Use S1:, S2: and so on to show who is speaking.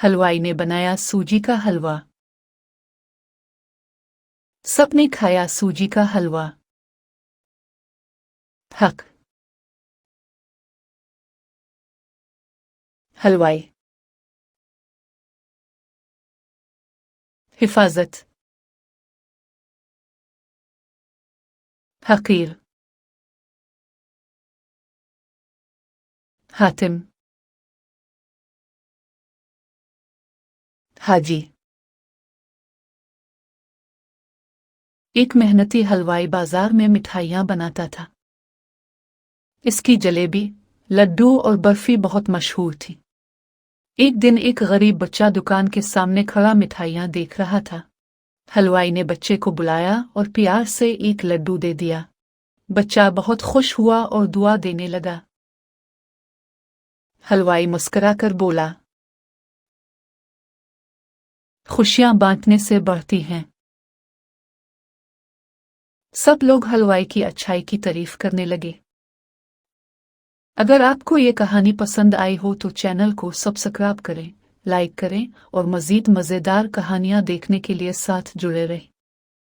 S1: हलवाई ने बनाया सूजी का हलवा। सबने खाया सूजी का हलवा। हक। हलवाई। हिफाजत। हकीर। हातिम। हाजी। एक मेहनती हलवाई बाजार में मिठाइयाँ बनाता था। इसकी जलेबी, लड्डू और बर्फी बहुत मशहूर थी। एक दिन एक गरीब बच्चा दुकान के सामने खड़ा मिठाइयाँ देख रहा था। हलवाई ने बच्चे को बुलाया और प्यार से एक लड्डू दे दिया। बच्चा बहुत खुश हुआ और दुआ देने लगा। हलवाई मुस्कुराकर बोला, खुशियाँ बांटने से बढ़ती हैं। सब लोग हलवाई की अच्छाई की तारीफ करने लगे। अगर आपको ये कहानी पसंद आई हो तो चैनल को सब्सक्राइब करें, लाइक करें और मज़ीद मज़ेदार कहानियाँ देखने के लिए साथ जुड़े रहें।